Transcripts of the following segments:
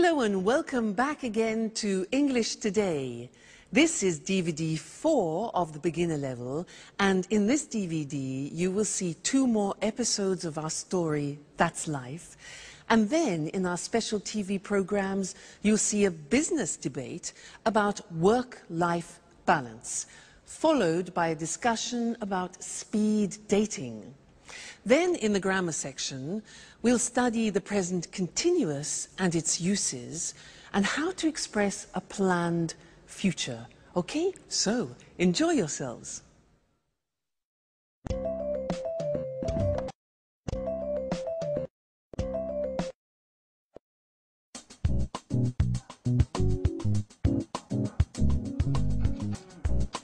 Hello and welcome back again to English Today. This is DVD 4 of the beginner level, and in this DVD you will see 2 more episodes of our story, That's Life. And then in our special TV programs you'll see a business debate about work-life balance, followed by a discussion about speed dating. Then in the grammar section we'll study the present continuous and its uses and how to express a planned future. Okay, so enjoy yourselves.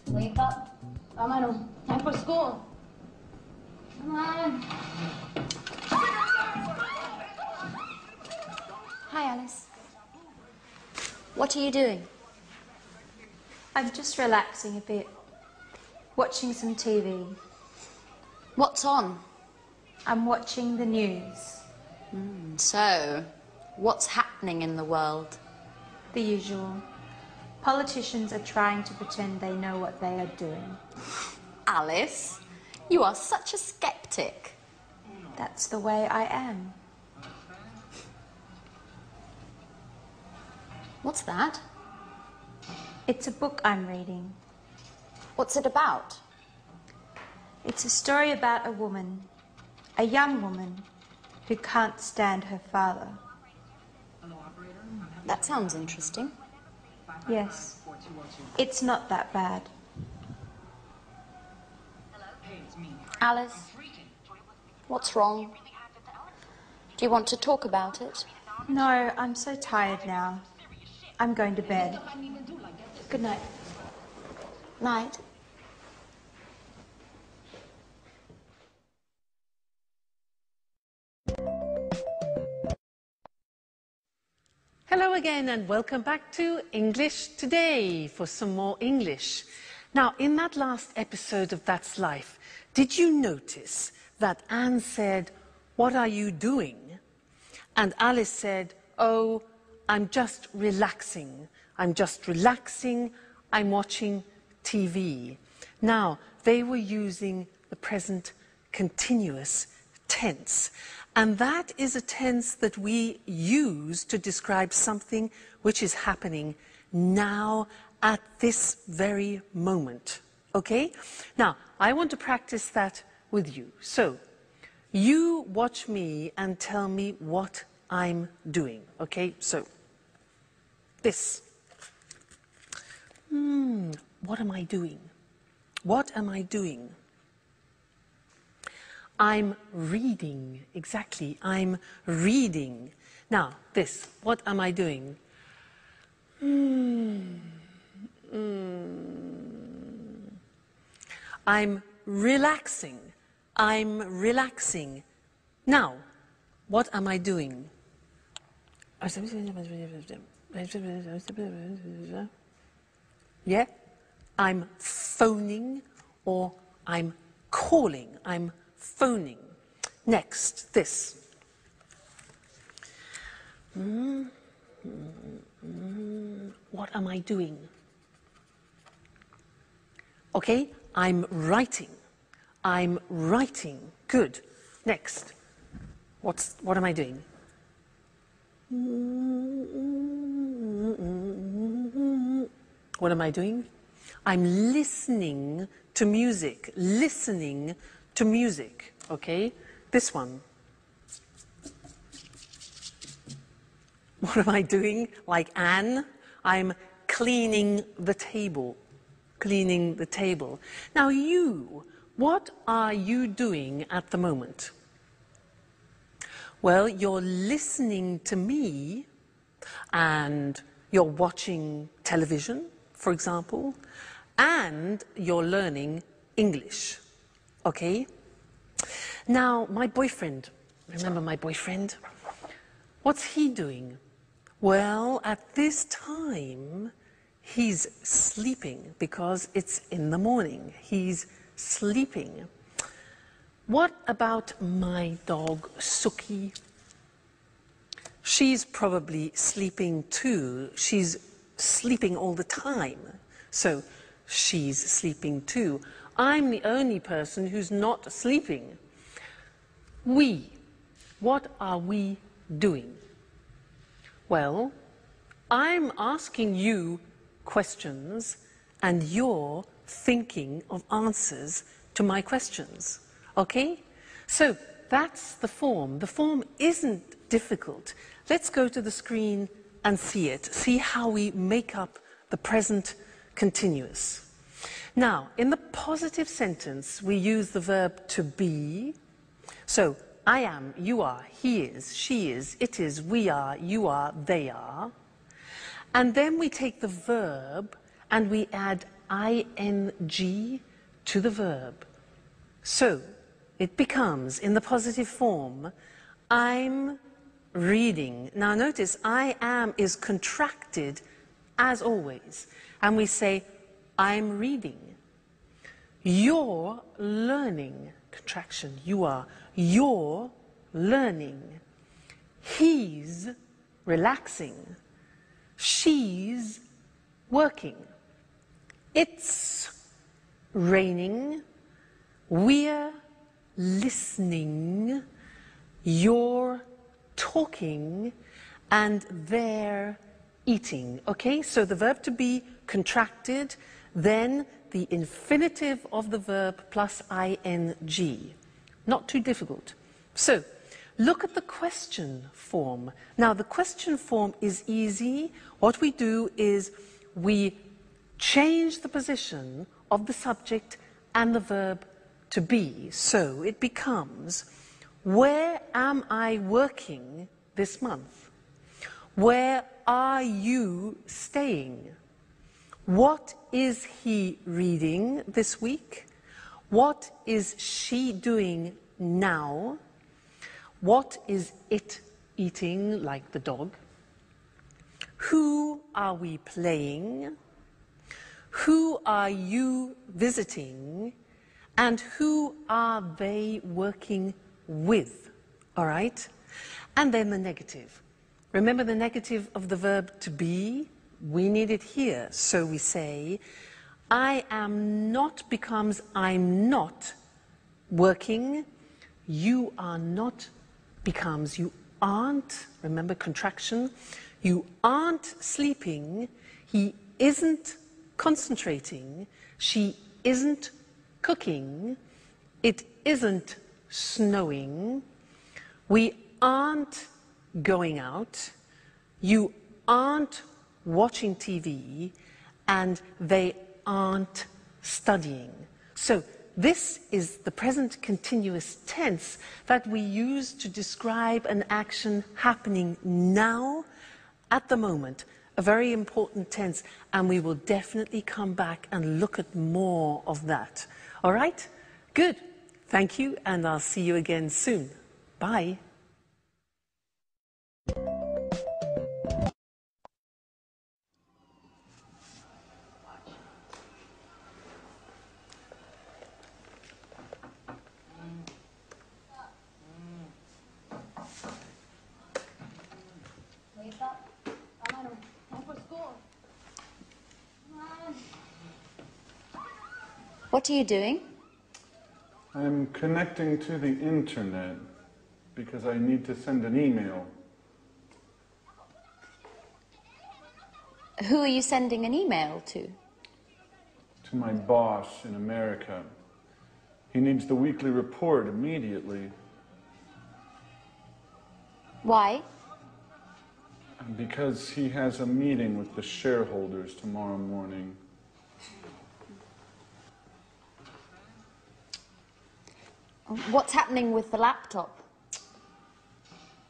Wake up. Amano, time for school. Come on. Hi, Alice. What are you doing? I'm just relaxing a bit, watching some TV. What's on? I'm watching the news. So, what's happening in the world? The usual. Politicians are trying to pretend they know what they are doing. Alice, you are such a skeptic. That's the way I am. What's that? It's a book I'm reading. What's it about? It's a story about a woman, a young woman, who can't stand her father. That sounds interesting. Yes, it's not that bad. Alice, what's wrong? Do you want to talk about it? No, I'm so tired now. I'm going to bed. Good night. Night. Hello again and welcome back to English Today for some more English. Now, in that last episode of That's Life, did you notice that Anne said, "What are you doing?" And Alice said, "Oh, I'm just relaxing. I'm just relaxing. I'm watching TV." Now, they were using the present continuous tense. And that is a tense that we use to describe something which is happening now at this very moment. Okay? Now, I want to practice that with you. So, you watch me and tell me what I'm doing. Okay? So, this. What am I doing? What am I doing? I'm reading. Exactly. I'm reading. Now, this. What am I doing? I'm relaxing. I'm relaxing. Now, what am I doing? Yeah? I'm phoning or I'm calling. I'm phoning. Next, this. What am I doing? Okay, I'm writing. I'm writing. Good. Next. What am I doing? What am I doing? I'm listening to music. Listening to music. Okay? This one. What am I doing? Like Anne? I'm cleaning the table. Cleaning the table. Now you, what are you doing at the moment? Well, you're listening to me and you're watching television, for example, and you're learning English. Okay? Now, my boyfriend, remember my boyfriend? What's he doing? Well, at this time, he's sleeping because it's in the morning. He's sleeping. What about my dog, Suki? She's probably sleeping too. She's sleeping all the time. So she's sleeping too. I'm the only person who's not sleeping. We. What are we doing? Well, I'm asking you questions and you're thinking of answers to my questions. Okay? So that's the form. The form isn't difficult. Let's go to the screen and see it. See how we make up the present continuous. Now, in the positive sentence, we use the verb to be. So, I am, you are, he is, she is, it is, we are, you are, they are. And then we take the verb and we add ing to the verb. So, it becomes, in the positive form, I'm reading. Now notice, I am is contracted as always. And we say, I'm reading. You're learning. Contraction, you are. You're learning. He's relaxing. She's working. It's raining. We're listening. You're talking. And they're eating. Okay, so the verb to be contracted, then the infinitive of the verb plus ing. Not too difficult. So, look at the question form. Now, the question form is easy. What we do is we change the position of the subject and the verb to be. So, it becomes, where am I working this month? Where are you staying? What is he reading this week? What is she doing now? What is it eating, like the dog? Who are we playing? Who are you visiting? And who are they working with? All right? And then the negative. Remember the negative of the verb to be? We need it here. So we say, I am not becomes I'm not working. You are not becomes you aren't. Remember contraction. You aren't sleeping. He isn't concentrating. She isn't cooking. It isn't snowing. We aren't going out. You aren't watching TV, and they aren't studying. So this is the present continuous tense that we use to describe an action happening now, at the moment. A very important tense, and we will definitely come back and look at more of that. All right? Good. Thank you, and I'll see you again soon. Bye. Wake up. Come on, time for school. Come on. What are you doing? I'm connecting to the internet because I need to send an email. Who are you sending an email to? To my boss in America. He needs the weekly report immediately. Why? Because he has a meeting with the shareholders tomorrow morning. What's happening with the laptop?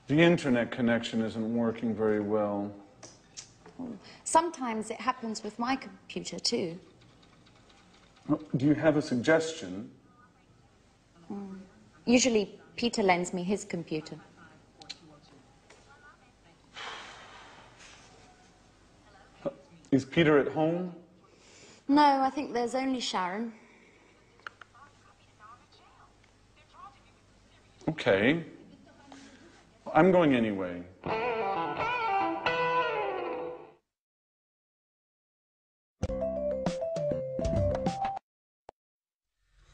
The internet connection isn't working very well. Sometimes it happens with my computer too. Do you have a suggestion? Usually Peter lends me his computer. Is Peter at home? No, I think there's only Sharon. Okay. I'm going anyway.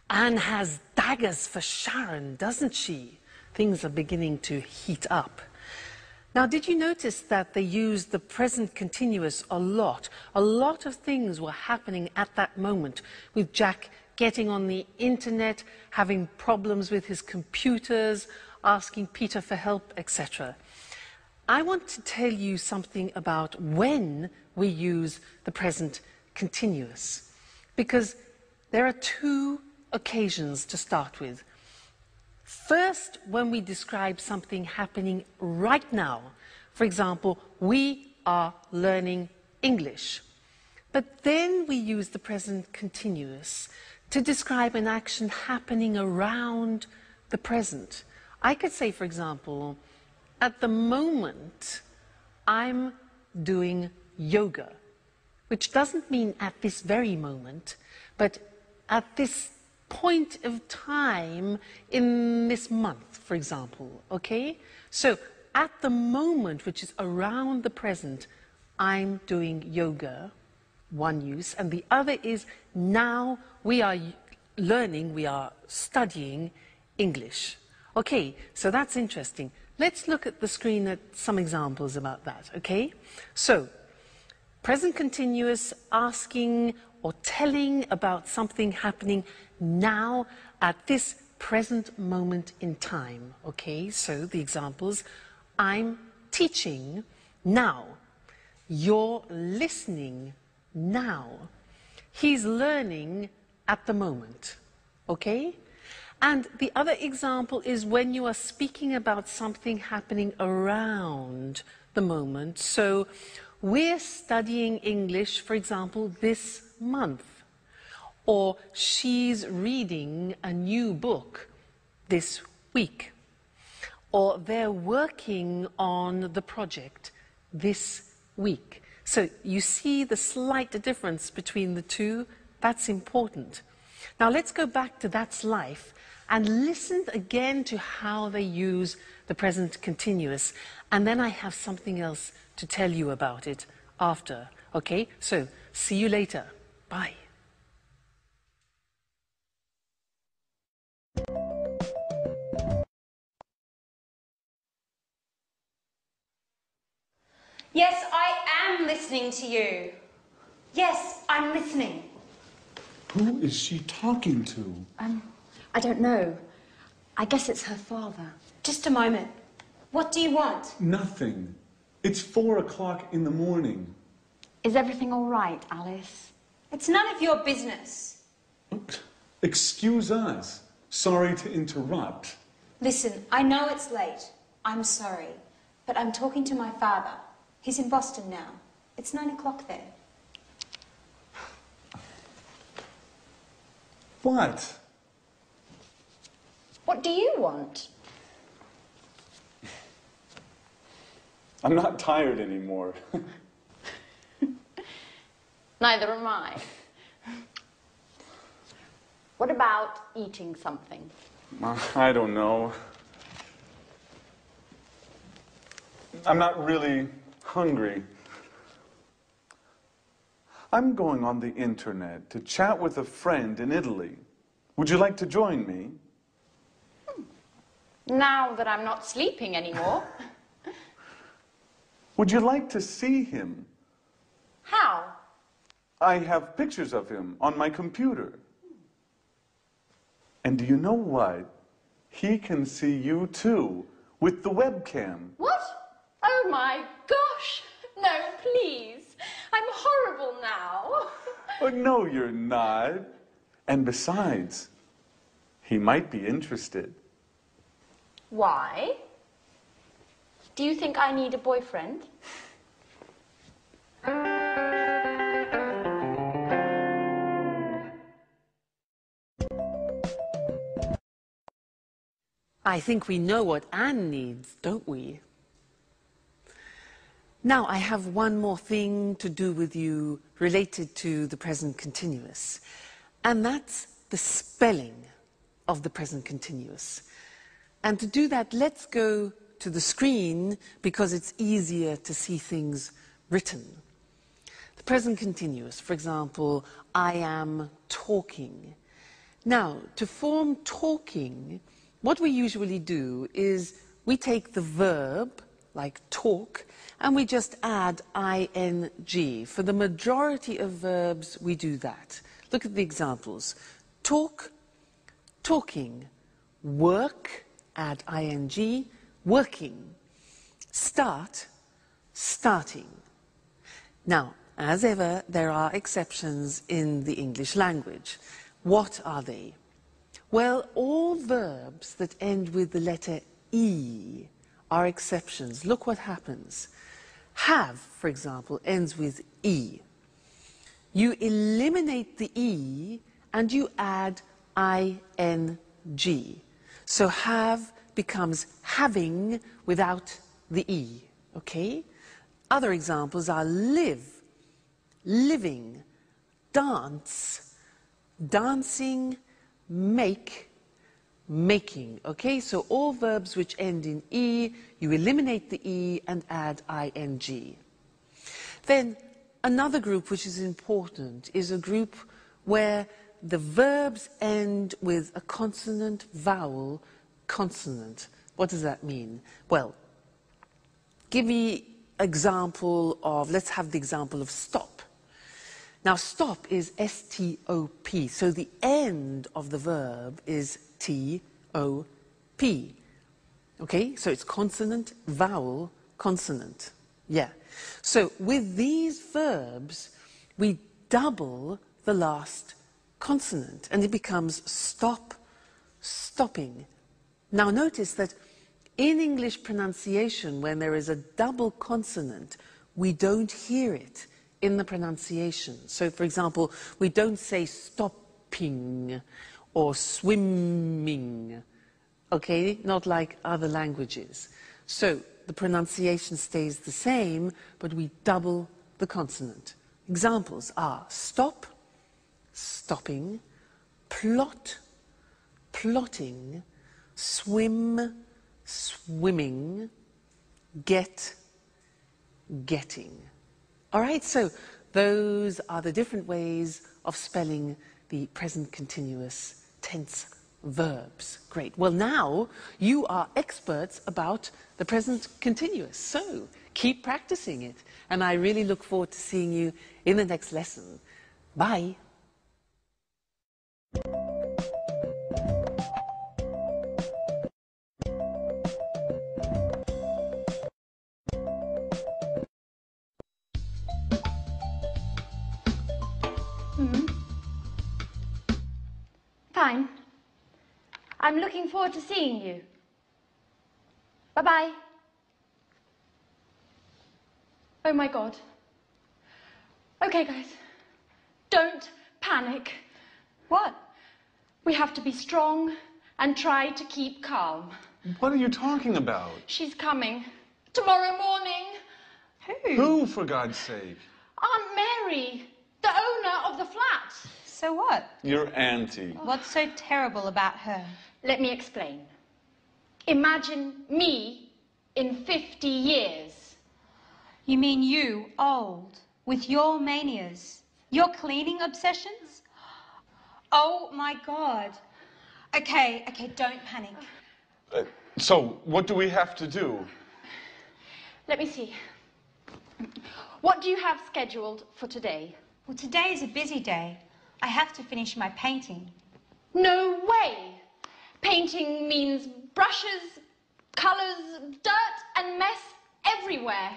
Anne has daggers for Sharon, doesn't she? Things are beginning to heat up. Now, did you notice that they used the present continuous a lot? A lot of things were happening at that moment, with Jack getting on the internet, having problems with his computers, asking Peter for help, etc. I want to tell you something about when we use the present continuous, because there are two occasions to start with. First, when we describe something happening right now. For example, we are learning English. But then we use the present continuous to describe an action happening around the present. I could say, for example, at the moment, I'm doing yoga, which doesn't mean at this very moment, but at this point of time in this month, for example, okay? So, at the moment, which is around the present, I'm doing yoga, one use, and the other is now we are learning, we are studying English. Okay, so that's interesting. Let's look at the screen at some examples about that, okay? So, present continuous, asking or telling about something happening now at this present moment in time, okay? So the examples, I'm teaching now. You're listening now. He's learning at the moment, okay? And the other example is when you are speaking about something happening around the moment. So we're studying English, for example, this month. Or she's reading a new book this week. Or they're working on the project this week. So you see the slight difference between the two? That's important. Now let's go back to That's Life and listen again to how they use the present continuous. And then I have something else to tell you about it after. Okay? So, see you later. Bye. Yes, I am listening to you. Yes, I'm listening. Who is she talking to? I don't know. I guess it's her father. Just a moment. What do you want? Nothing. It's 4 o'clock in the morning. Is everything all right, Alice? It's none of your business. Excuse us. Sorry to interrupt. Listen, I know it's late. I'm sorry. But I'm talking to my father. He's in Boston now. It's 9 o'clock there. What? What do you want? I'm not tired anymore. Neither am I. What about eating something? I don't know. I'm not really hungry. I'm going on the internet to chat with a friend in Italy. Would you like to join me? Now that I'm not sleeping anymore. Would you like to see him? How? I have pictures of him on my computer. And do you know what? He can see you too, with the webcam. What? Oh my gosh! No, please. I'm horrible now. Oh, no, you're not. And besides, he might be interested. Why? Do you think I need a boyfriend? I think we know what Anne needs, don't we? Now, I have one more thing to do with you related to the present continuous, and that's the spelling of the present continuous. And to do that, let's go to the screen because it's easier to see things written. The present continuous, for example, I am talking. Now, to form talking, what we usually do is we take the verb, like talk, and we just add ing. For the majority of verbs, we do that. Look at the examples. Talk, talking. Work, add ing, working. Start, starting. Now, as ever, there are exceptions in the English language. What are they? Well, all verbs that end with the letter E are exceptions. Look what happens. Have, for example, ends with E. You eliminate the E and you add ing. So have becomes having without the E, okay? Other examples are live, living, dance, dancing, make, making, okay? So all verbs which end in E, you eliminate the E and add ing. Then another group which is important is a group where the verbs end with a consonant, vowel, consonant. What does that mean? Well, give me example of, let's have the example of stop. Now, stop is S-T-O-P, so the end of the verb is T-O-P. Okay, so it's consonant, vowel, consonant. Yeah. So with these verbs, we double the last consonant, and it becomes stop, stopping. Now, notice that in English pronunciation, when there is a double consonant, we don't hear it in the pronunciation. So, for example, we don't say stopping or swimming, okay? Not like other languages. So, the pronunciation stays the same, but we double the consonant. Examples are stop, stopping, plot, plotting, swim, swimming, get, getting. All right, so those are the different ways of spelling the present continuous tense verbs. Great. Well, now you are experts about the present continuous, so keep practicing it. And I really look forward to seeing you in the next lesson. Bye. Fine. I'm looking forward to seeing you. Bye-bye. Oh my God. Okay, guys. Don't panic. What? We have to be strong and try to keep calm. What are you talking about? She's coming. Tomorrow morning. Who, for God's sake? Aunt Mary, the owner of the flat. So what? Your auntie. What's so terrible about her? Let me explain. Imagine me in 50 years. You mean you, old, with your manias, your cleaning obsessions? Oh my God. Okay, don't panic. So, what do we have to do? Let me see. What do you have scheduled for today? Well, today is a busy day. I have to finish my painting. No way! Painting means brushes, colours, dirt and mess everywhere.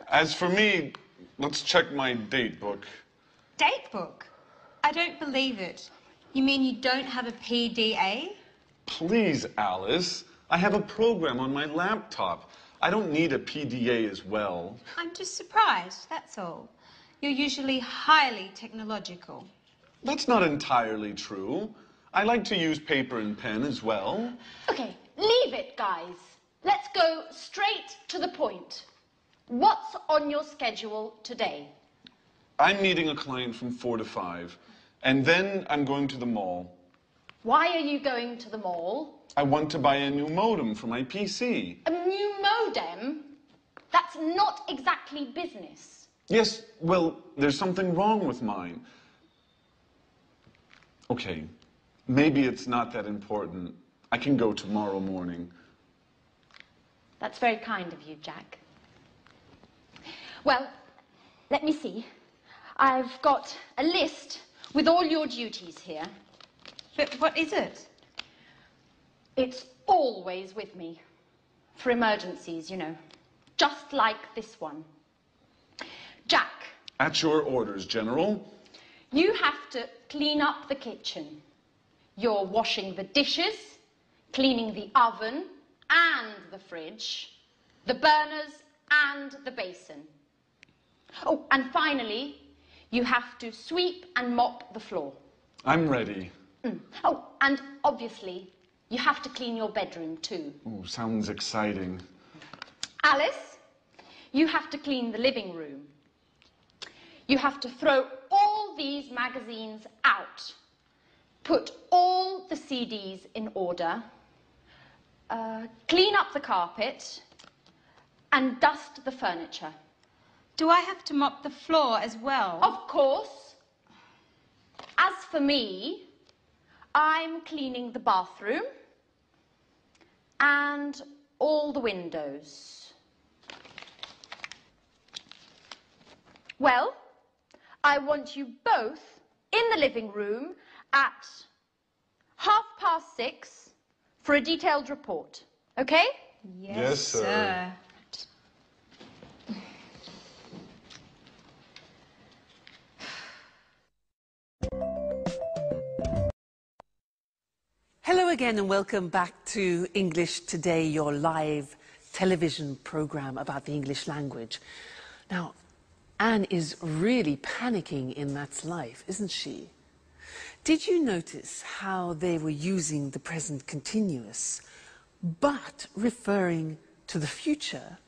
As for me, let's check my date book. Date book? I don't believe it. You mean you don't have a PDA? Please, Alice. I have a program on my laptop. I don't need a PDA as well. I'm just surprised, that's all. You're usually highly technological. That's not entirely true. I like to use paper and pen as well. Okay, leave it, guys. Let's go straight to the point. What's on your schedule today? I'm meeting a client from 4 to 5, and then I'm going to the mall. Why are you going to the mall? I want to buy a new modem for my PC. A new modem? That's not exactly business. Yes, well, there's something wrong with mine. Okay, Maybe it's not that important. I can go tomorrow morning. That's very kind of you, Jack. Well, let me see. I've got a list with all your duties here. But what is it? It's always with me. For emergencies, you know. Just like this one. Jack. At your orders, General. You have to clean up the kitchen. You're washing the dishes, cleaning the oven and the fridge, the burners and the basin. Oh, and finally, you have to sweep and mop the floor. I'm ready. Oh, and obviously, you have to clean your bedroom too. Ooh, sounds exciting. Alice, you have to clean the living room. You have to throw all these magazines out. Put all the CDs in order. Clean up the carpet. And dust the furniture. Do I have to mop the floor as well? Of course. As for me, I'm cleaning the bathroom and all the windows. Well, I want you both in the living room at 6:30 for a detailed report. Okay? Yes, sir. Hello again and welcome back to English Today, your live television program about the English language. Now, Anne is really panicking in That's Life, isn't she? Did you notice how they were using the present continuous, but referring to the future?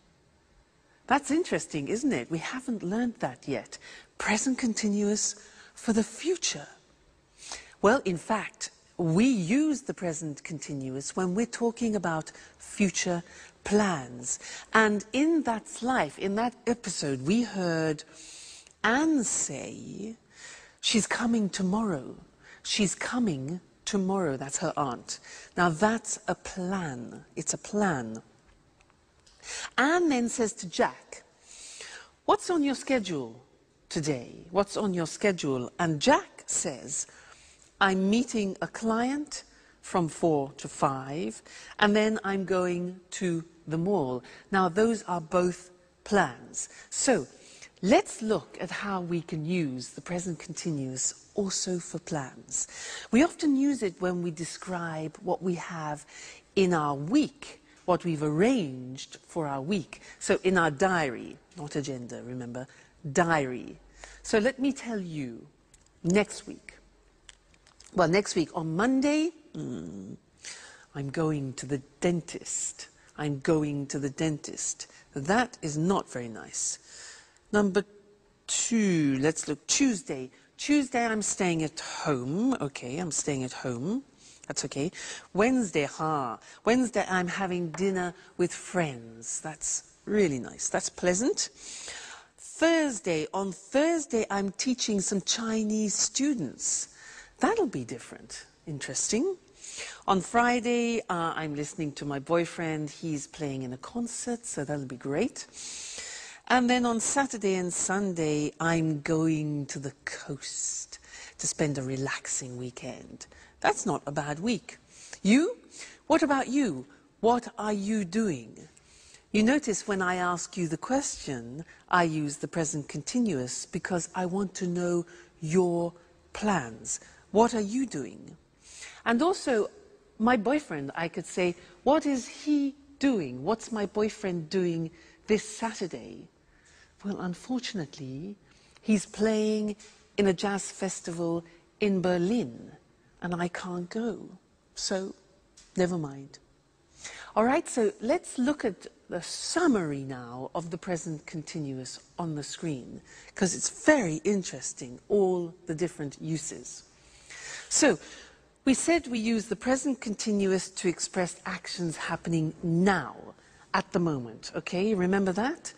That's interesting, isn't it? We haven't learned that yet. Present continuous for the future. Well, in fact, we use the present continuous when we're talking about future plans. And in That's Life, in that episode, we heard Anne say, she's coming tomorrow. She's coming tomorrow. That's her aunt. Now, that's a plan. It's a plan. Anne then says to Jack, what's on your schedule today? What's on your schedule? And Jack says, I'm meeting a client from 4 to 5, and then I'm going to the mall. Now, those are both plans. So, let's look at how we can use the present continuous also for plans. We often use it when we describe what we have in our week, what we've arranged for our week. So, in our diary, not agenda, remember, diary. So, let me tell you, next week, well, next week on Monday, I'm going to the dentist. I'm going to the dentist. That is not very nice. Number 2, let's look, Tuesday. Tuesday, I'm staying at home. Okay, I'm staying at home. That's okay. Wednesday, Wednesday, I'm having dinner with friends. That's really nice. That's pleasant. Thursday, on Thursday, I'm teaching some Chinese students. That'll be different. Interesting. On Friday, I'm listening to my boyfriend. He's playing in a concert, so that'll be great. And then on Saturday and Sunday, I'm going to the coast to spend a relaxing weekend. That's not a bad week. You? What about you? What are you doing? You notice when I ask you the question, I use the present continuous because I want to know your plans. What are you doing? And also, my boyfriend, I could say, what is he doing? What's my boyfriend doing this Saturday? Well, unfortunately, he's playing in a jazz festival in Berlin, and I can't go. So, never mind. All right, so let's look at the summary now of the present continuous on the screen, because it's very interesting, all the different uses. So, we said we use the present continuous to express actions happening now, at the moment, okay? Remember that?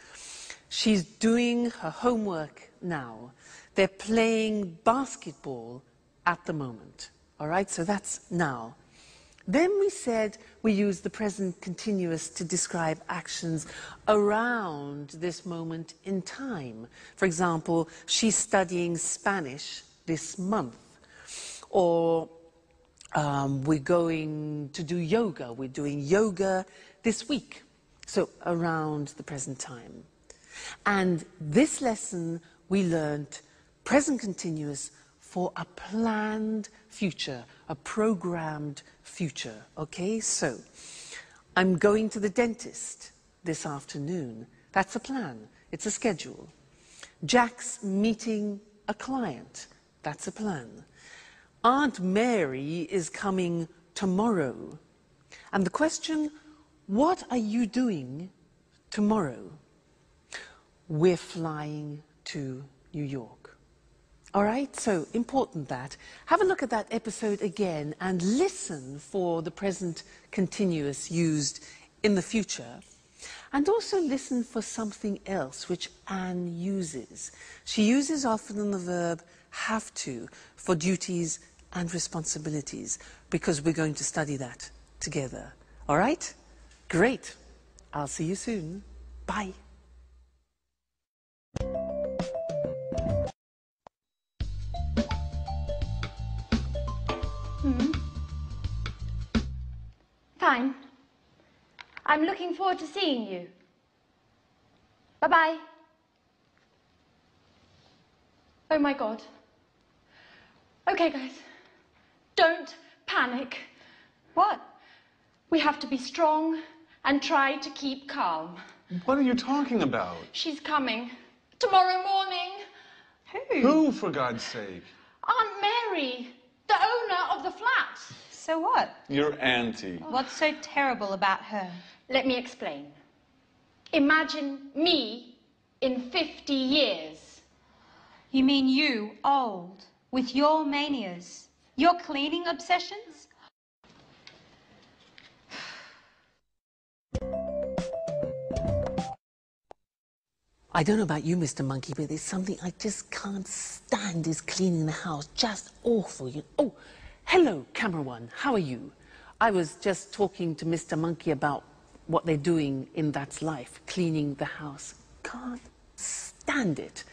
She's doing her homework now. They're playing basketball at the moment, All right, so that's now. Then we said we use the present continuous to describe actions around this moment in time. For example, she's studying Spanish this month. Or we're going to do yoga. We're doing yoga this week. So around the present time. And this lesson we learned present continuous for a planned future, a programmed future. Okay, so I'm going to the dentist this afternoon. That's a plan. It's a schedule. Jack's meeting a client. That's a plan. Aunt Mary is coming tomorrow. And the question, what are you doing tomorrow? We're flying to New York. All right, so important that. Have a look at that episode again and listen for the present continuous used in the future. And also listen for something else which Anne uses. She uses often the verb have to for duties and responsibilities because we're going to study that together. All right? Great. I'll see you soon. Bye. Fine. I'm looking forward to seeing you. Bye-bye. Oh my God. Okay, guys. Don't panic. What? We have to be strong and try to keep calm. What are you talking about? She's coming. Tomorrow morning. Who, for God's sake? Aunt Mary, the owner of the flat. So what? Your auntie. What's so terrible about her? Let me explain. Imagine me in 50 years. You mean you, old, with your manias, your cleaning obsessions? I don't know about you, Mr. Monkey, but there's something I just can't stand is cleaning the house. Just awful. Oh, hello, camera one. How are you? I was just talking to Mr. Monkey about what they're doing in That's Life, cleaning the house. Can't stand it.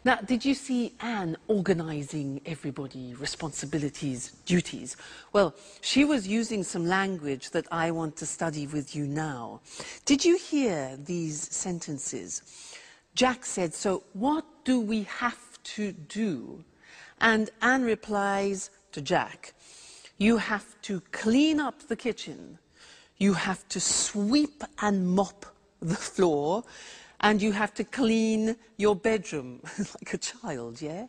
Now, did you see Anne organizing everybody, responsibilities, duties? Well, she was using some language that I want to study with you now. Did you hear these sentences? Jack said, so what do we have to do? And Anne replies to Jack, you have to clean up the kitchen, you have to sweep and mop the floor, and you have to clean your bedroom like a child, yeah?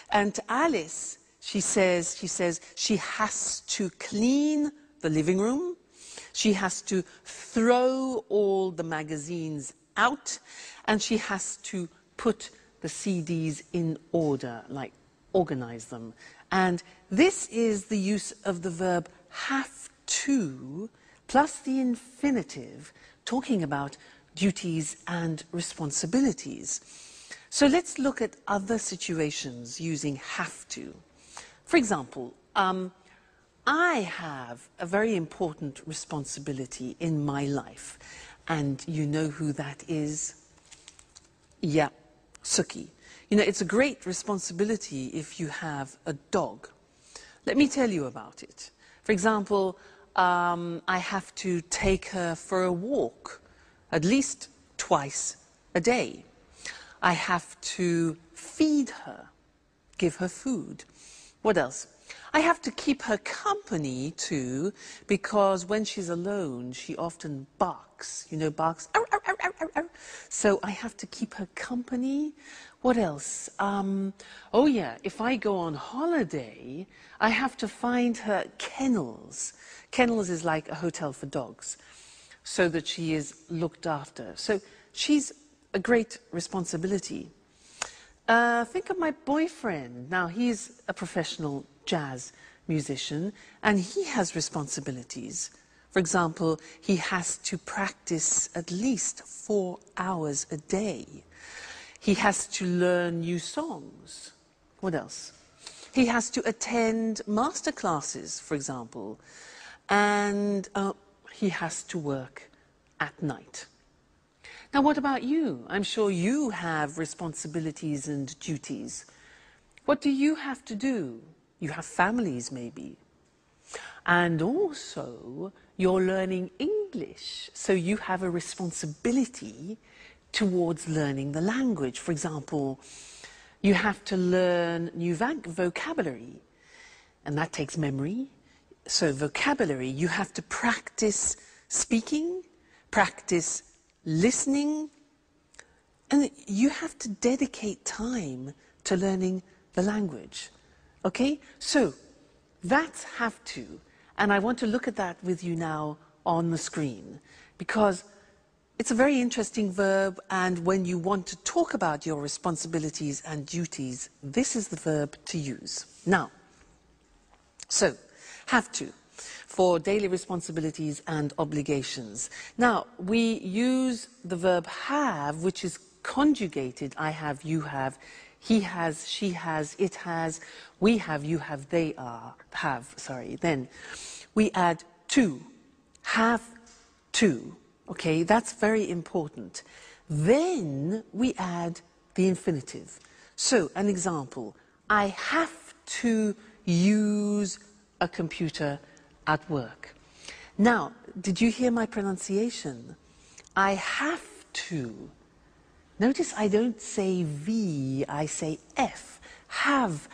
And to Alice, she says she has to clean the living room, she has to throw all the magazines out, and she has to put the CDs in order, like organize them. And this is the use of the verb have to plus the infinitive, talking about duties and responsibilities. So let's look at other situations using have to. For example, I have a very important responsibility in my life. And you know who that is? Yeah, Suki. You know, it's a great responsibility if you have a dog. Let me tell you about it. For example, I have to take her for a walk at least twice a day. I have to feed her, give her food. What else? I have to keep her company too, because when she's alone, she often barks. You know, barks. Arr, arr, arr, arr, arr. So I have to keep her company. What else? Oh yeah, if I go on holiday, I have to find her kennels. Kennels is like a hotel for dogs, so that she is looked after. So she's a great responsibility. Think of my boyfriend. Now, he's a professional jazz musician, and he has responsibilities. For example, he has to practice at least 4 hours a day. He has to learn new songs. What else? He has to attend master classes, for example, and he has to work at night. Now, what about you? I'm sure you have responsibilities and duties. What do you have to do? You have families, maybe. And also, you're learning English, so you have a responsibility towards learning the language. For example, you have to learn new vocabulary, and that takes memory. So vocabulary, you have to practice speaking, practice listening, and you have to dedicate time to learning the language. Okay? So that's have to, and I want to look at that with you now on the screen, because it's a very interesting verb, and when you want to talk about your responsibilities and duties, this is the verb to use. Now, so, have to, for daily responsibilities and obligations. Now, we use the verb have, which is conjugated. I have, you have, he has, she has, it has, we have, you have, they have. Then we add to, have to. Okay, that's very important. Then we add the infinitive. So, an example, I have to use a computer at work. Now, did you hear my pronunciation? I have to. Notice I don't say V, I say F. Have.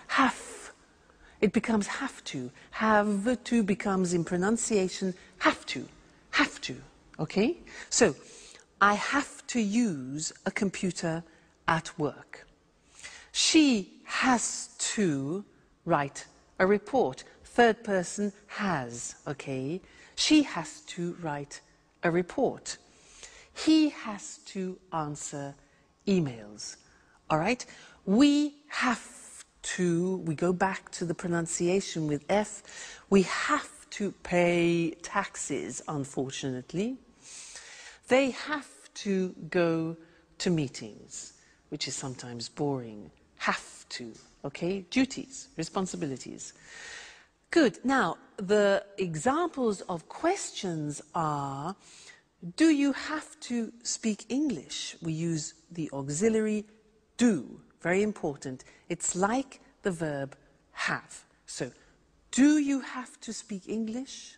It becomes have to. Have to becomes in pronunciation have to. Have to. Okay? So, I have to use a computer at work. She has to write a report. Third person has, okay? She has to write a report. He has to answer emails. All right? We have to, we go back to the pronunciation with F, we have to pay taxes, unfortunately. They have to go to meetings, which is sometimes boring. Have to, okay? Duties, responsibilities. Good. Now, the examples of questions are, do you have to speak English? We use the auxiliary do, very important. It's like the verb have. So, do you have to speak English?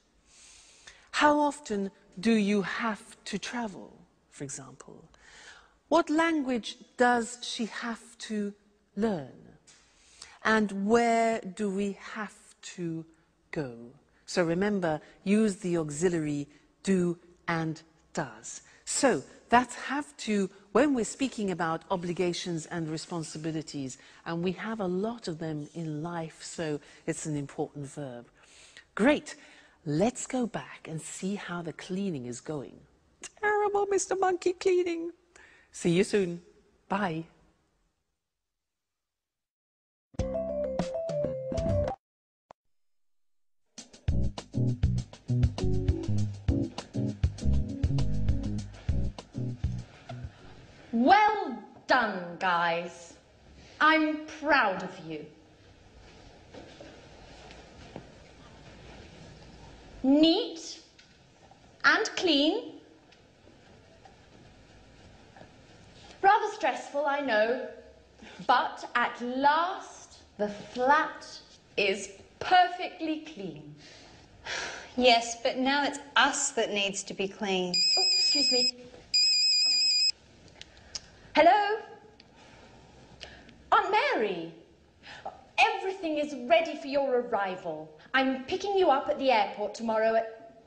How often do you have to travel, for example? What language does she have to learn? And where do we have to go? So remember, use the auxiliary do and does. So that's have to when we're speaking about obligations and responsibilities, and we have a lot of them in life, so it's an important verb. Great. Let's go back and see how the cleaning is going. Terrible, Mr. Monkey cleaning. See you soon. Bye. Well done, guys. I'm proud of you. Neat and clean. Rather stressful, I know, but at last the flat is perfectly clean. Yes, but now it's us that needs to be clean. Oh, excuse me. Hello? Aunt Mary, everything is ready for your arrival. I'm picking you up at the airport tomorrow at...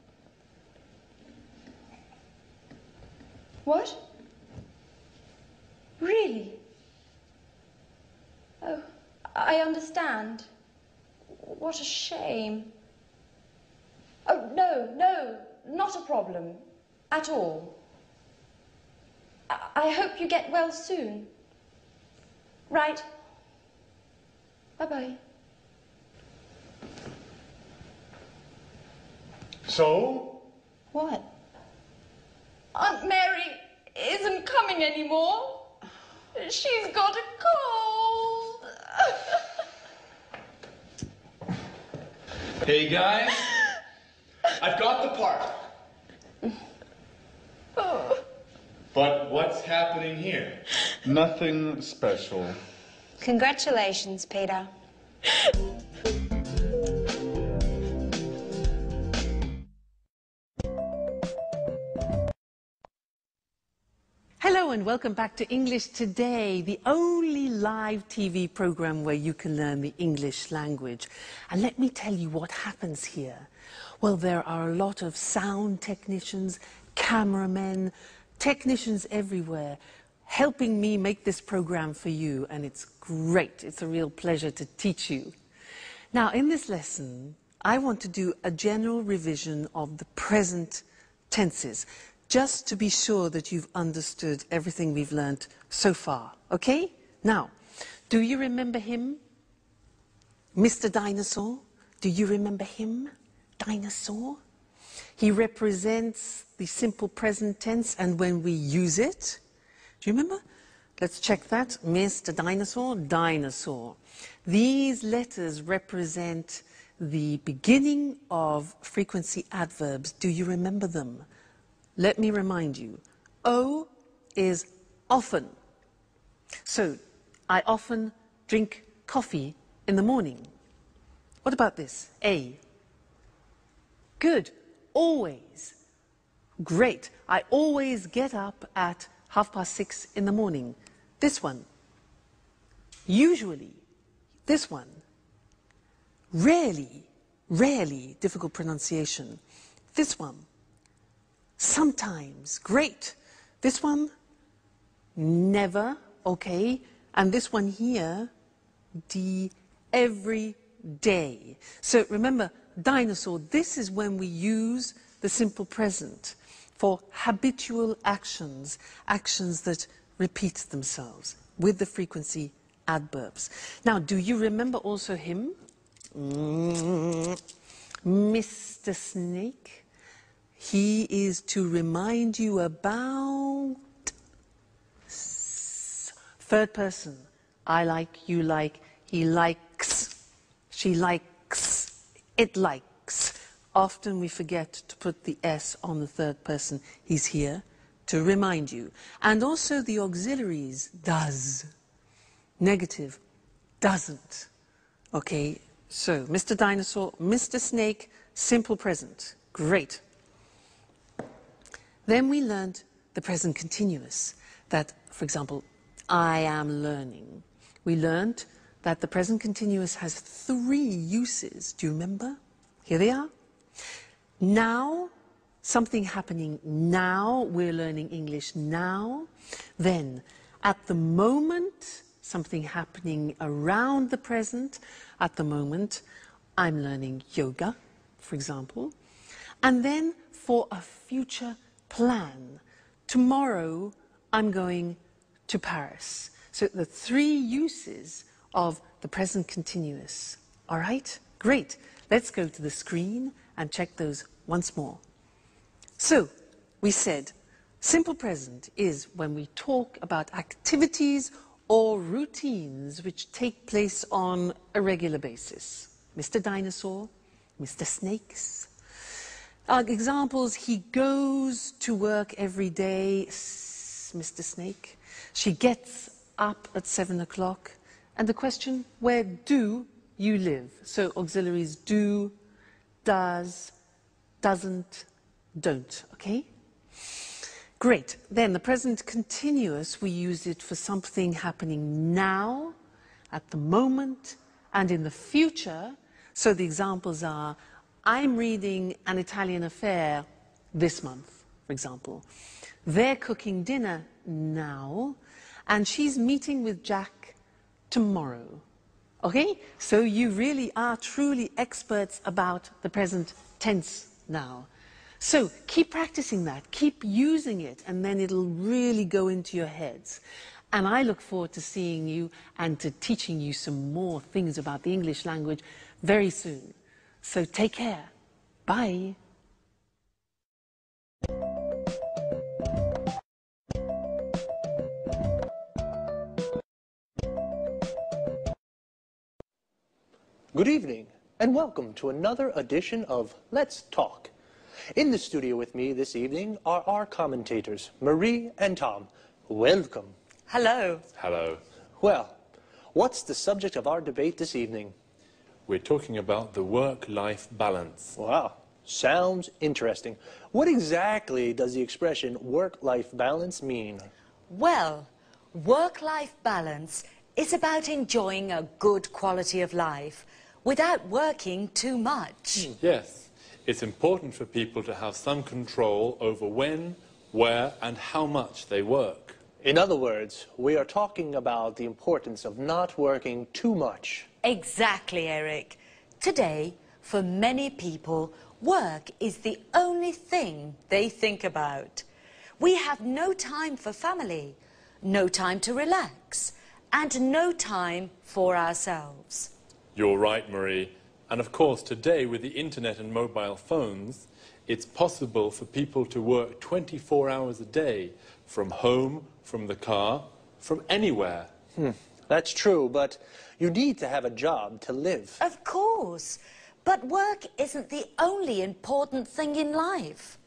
What? Really? Oh, I understand. What a shame. Oh, no, not a problem. At all. I hope you get well soon. Right. Bye-bye. So? What? Aunt Mary isn't coming anymore. She's got a cold. Hey guys, I've got the part. But what's happening here? Nothing special. Congratulations, Peter. Hello and welcome back to English Today, the only live TV program where you can learn the English language. And let me tell you what happens here. Well, there are a lot of sound technicians, cameramen, technicians everywhere helping me make this program for you, and it's great. It's a real pleasure to teach you. Now, in this lesson, I want to do a general revision of the present tenses, just to be sure that you've understood everything we've learnt so far, okay? Now, do you remember him? Mr. Dinosaur? Do you remember him? Dinosaur? He represents the simple present tense, and when we use it, do you remember? Let's check that. Mr. Dinosaur, dinosaur. These letters represent the beginning of frequency adverbs. Do you remember them? Let me remind you. O is often. So, I often drink coffee in the morning. What about this? A. Good. Always. Great. I always get up at 6:30 in the morning. This one. Usually. This one. Rarely. Rarely. Difficult pronunciation. This one. Sometimes. Great. This one. Never. Okay. And this one here. Every day. So remember, dinosaur, this is when we use the simple present for habitual actions, actions that repeat themselves with the frequency adverbs. Now, do you remember also him? Mr. Snake. He is to remind you about third person. I like, you like, he likes, she likes, it likes. Often we forget to put the S on the third person. He's here to remind you. And also the auxiliaries, does. Negative, doesn't. Okay, so Mr. Dinosaur, Mr. Snake, simple present. Great. Then we learned the present continuous, that, for example, I am learning. We learned that the present continuous has 3 uses. Do you remember? Here they are. Now, something happening now, we're learning English now. Then, at the moment, something happening around the present. At the moment, I'm learning yoga, for example. And then, for a future plan. Tomorrow, I'm going to Paris. So the 3 uses of the present continuous. All right? Great. Let's go to the screen and check those once more. So, we said, simple present is when we talk about activities or routines which take place on a regular basis. Mr. Dinosaur, Mr. Snakes. Examples, he goes to work every day, Mr. Snake. She gets up at 7 o'clock. And the question, where do you live? So auxiliaries do, does, doesn't, don't, okay? Great. Then the present continuous, we use it for something happening now, at the moment, and in the future. So the examples are, I'm reading An Italian Affair this month, for example. They're cooking dinner now, and she's meeting with Jack tomorrow. Okay? So you really are truly experts about the present tense now. So keep practicing that, keep using it, and then it'll really go into your heads. And I look forward to seeing you and to teaching you some more things about the English language very soon. So take care. Bye. Good evening. and welcome to another edition of Let's Talk. In the studio with me this evening are our commentators, Marie and Tom. Welcome. Hello. Hello. Well, what's the subject of our debate this evening? We're talking about the work-life balance. Wow, sounds interesting. What exactly does the expression work-life balance mean? Well, work-life balance is about enjoying a good quality of life without working too much. Yes, it's important for people to have some control over when, where and how much they work. In other words, we are talking about the importance of not working too much. Exactly, Eric. Today, for many people, work is the only thing they think about. We have no time for family, no time to relax, and no time for ourselves. You're right, Marie. And of course, today with the internet and mobile phones, it's possible for people to work 24 hours a day, from home, from the car, from anywhere. That's true, but you need to have a job to live. Of course, but work isn't the only important thing in life.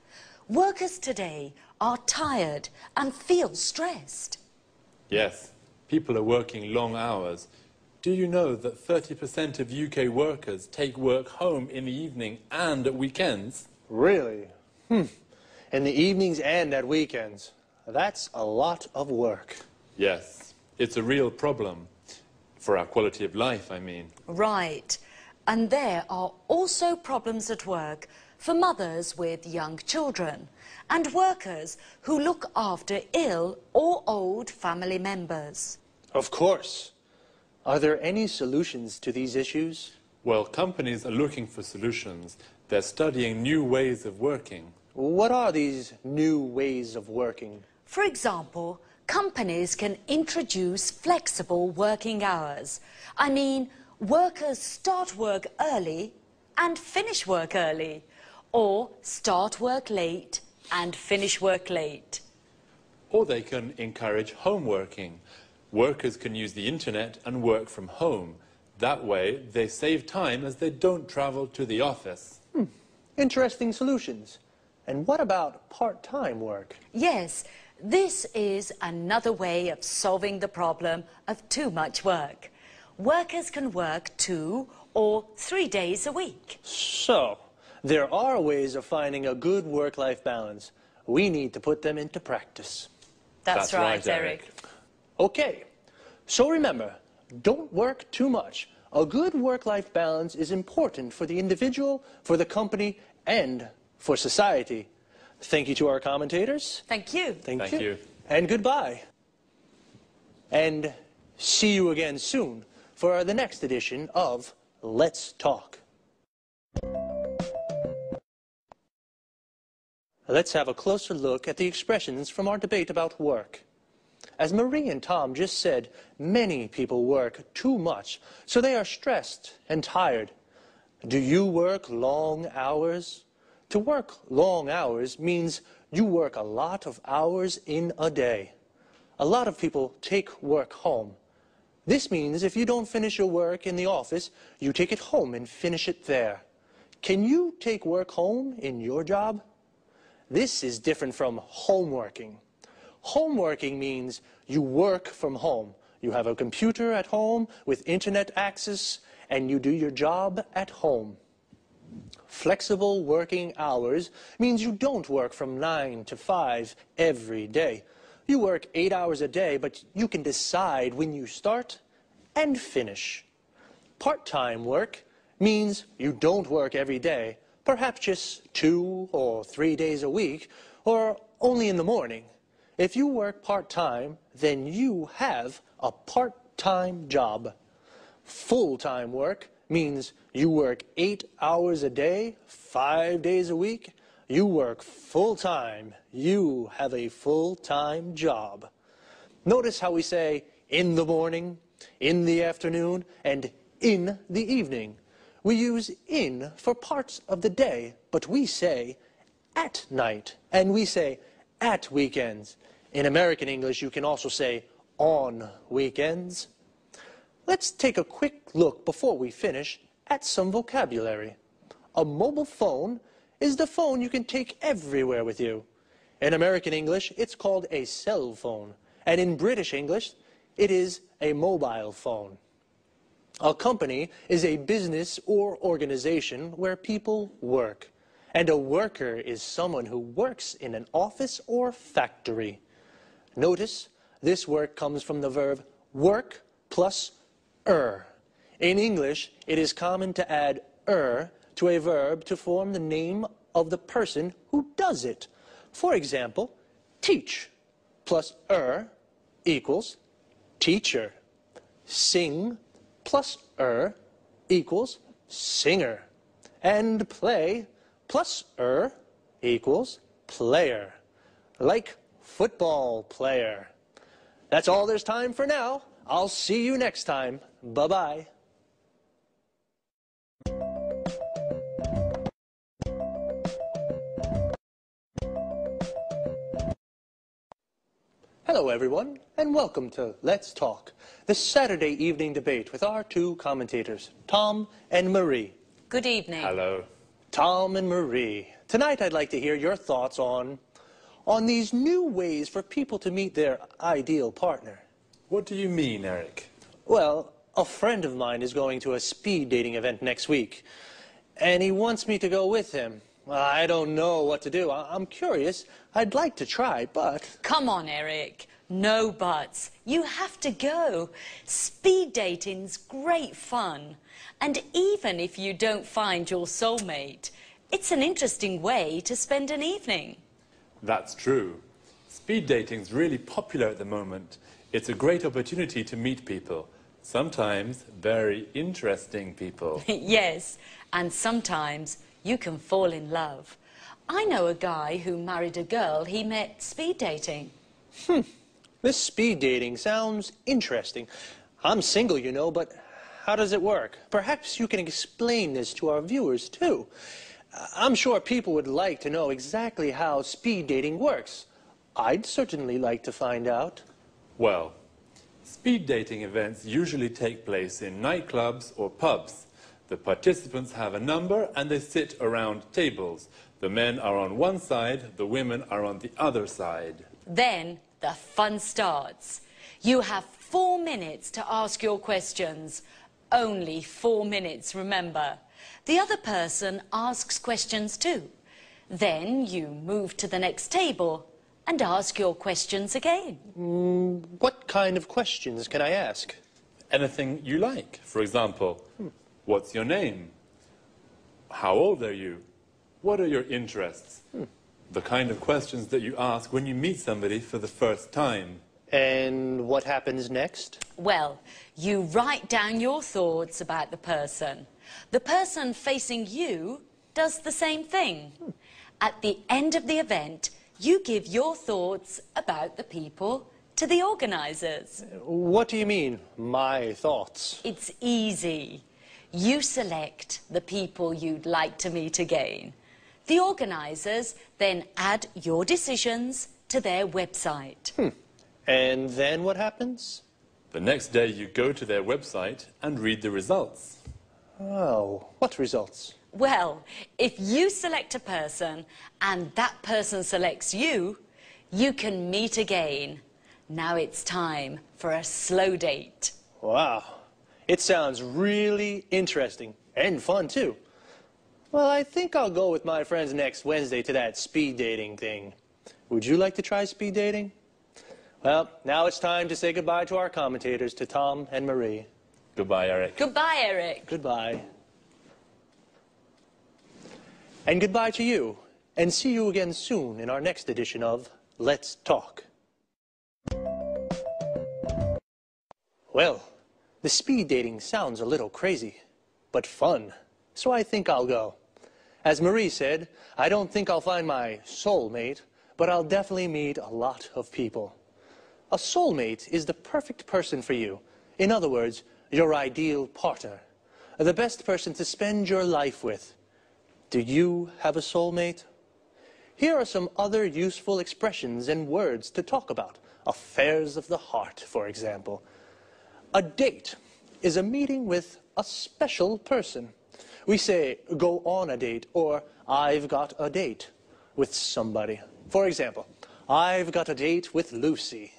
Workers today are tired and feel stressed. Yes, people are working long hours. Do you know that 30% of UK workers take work home in the evening and at weekends? Really? In the evenings and at weekends. That's a lot of work. Yes, it's a real problem. For our quality of life, I mean. Right. And there are also problems at work for mothers with young children and workers who look after ill or old family members. Of course. Are there any solutions to these issues? Well, companies are looking for solutions. They're studying new ways of working. What are these new ways of working? For example, companies can introduce flexible working hours. I mean, workers start work early and finish work early, or start work late and finish work late. Or they can encourage home working. Workers can use the internet and work from home. That way, they save time as they don't travel to the office. Interesting solutions. And what about part-time work? Yes, this is another way of solving the problem of too much work. Workers can work 2 or 3 days a week. So, there are ways of finding a good work-life balance. We need to put them into practice. That's right, Eric. Okay, so remember, don't work too much. A good work-life balance is important for the individual, for the company, and for society. Thank you to our commentators. Thank you. Thank you. And goodbye. And see you again soon for the next edition of Let's Talk. Let's have a closer look at the expressions from our debate about work. As Marie and Tom just said, many people work too much, so they are stressed and tired. Do you work long hours? To work long hours means you work a lot of hours in a day. A lot of people take work home. This means if you don't finish your work in the office, you take it home and finish it there. Can you take work home in your job? This is different from homeworking. Homeworking means you work from home. You have a computer at home with internet access, and you do your job at home. Flexible working hours means you don't work from 9 to 5 every day. You work 8 hours a day, but you can decide when you start and finish. Part-time work means you don't work every day, perhaps just 2 or 3 days a week, or only in the morning. If you work part-time, then you have a part-time job. Full-time work means you work 8 hours a day, 5 days a week. You work full-time. You have a full-time job. Notice how we say in the morning, in the afternoon, and in the evening. We use in for parts of the day, but we say at night, and we say at weekends. In American English, you can also say on weekends. Let's take a quick look before we finish at some vocabulary. A mobile phone is the phone you can take everywhere with you. In American English, it's called a cell phone. And in British English, it is a mobile phone. A company is a business or organization where people work. And a worker is someone who works in an office or factory. Notice, this work comes from the verb work plus er. In English, it is common to add er to a verb to form the name of the person who does it. For example, teach plus er equals teacher. Sing plus er equals singer. And play plus er equals player. Like football player. That's all there's time for now. I'll see you next time. Bye-bye. Hello, everyone, and welcome to Let's Talk, the Saturday evening debate with our two commentators, Tom and Marie. Good evening. Hello. Tom and Marie, tonight I'd like to hear your thoughts on these new ways for people to meet their ideal partner. What do you mean, Eric? Well, a friend of mine is going to a speed dating event next week, and he wants me to go with him. I don't know what to do. I'm curious. I'd like to try, but... Come on, Eric. No buts. You have to go. Speed dating's great fun. And even if you don't find your soulmate, it's an interesting way to spend an evening. That's true. Speed dating's really popular at the moment. It's a great opportunity to meet people. Sometimes very interesting people. Yes, and sometimes you can fall in love. I know a guy who married a girl he met speed dating. This speed dating sounds interesting. I'm single, you know, but how does it work? Perhaps you can explain this to our viewers, too. I'm sure people would like to know exactly how speed dating works. I'd certainly like to find out. Well, speed dating events usually take place in nightclubs or pubs. The participants have a number and they sit around tables. The men are on one side, the women are on the other side. Then the fun starts. You have 4 minutes to ask your questions. Only 4 minutes, remember. The other person asks questions too. Then you move to the next table and ask your questions again. What kind of questions can I ask? Anything you like. For example, what's your name? How old are you? What are your interests? The kind of questions that you ask when you meet somebody for the first time. And what happens next? Well, you write down your thoughts about the person. The person facing you does the same thing. At the end of the event, you give your thoughts about the people to the organisers. What do you mean, my thoughts? It's easy. You select the people you'd like to meet again. The organisers then add your decisions to their website. And then what happens? The next day you go to their website and read the results. Oh, what results? Well, if you select a person and that person selects you, you can meet again. Now it's time for a slow date. Wow, it sounds really interesting and fun too. Well, I think I'll go with my friends next Wednesday to that speed dating thing. Would you like to try speed dating? Well, now it's time to say goodbye to our commentators, to Tom and Marie. Goodbye, Eric. Goodbye, Eric. Goodbye. And goodbye to you. And see you again soon in our next edition of Let's Talk. Well, the speed dating sounds a little crazy, but fun. So I think I'll go. As Marie said, I don't think I'll find my soulmate, but I'll definitely meet a lot of people. A soulmate is the perfect person for you. In other words, your ideal partner. The best person to spend your life with. Do you have a soulmate? Here are some other useful expressions and words to talk about. Affairs of the heart, for example. A date is a meeting with a special person. We say, go on a date, or I've got a date with somebody. For example, I've got a date with Lucy.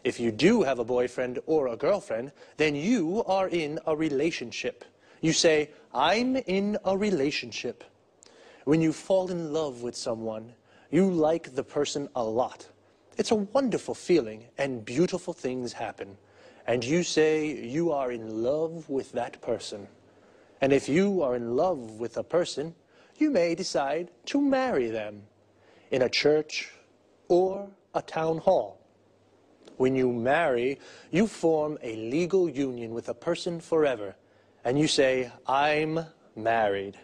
If you do have a boyfriend or a girlfriend, then you are in a relationship. You say, I'm in a relationship. When you fall in love with someone, you like the person a lot. It's a wonderful feeling, and beautiful things happen. And you say you are in love with that person. And if you are in love with a person, you may decide to marry them in a church or a town hall. When you marry, you form a legal union with a person forever, and you say, I'm married.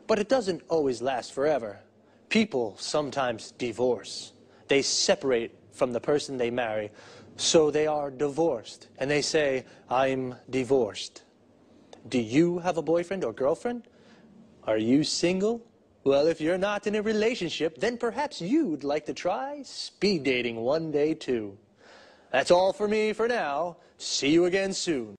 But it doesn't always last forever. People sometimes divorce. They separate from the person they marry, so they are divorced, and they say, I'm divorced. Do you have a boyfriend or girlfriend? Are you single? Well, if you're not in a relationship, then perhaps you'd like to try speed dating one day too. That's all for me for now. See you again soon.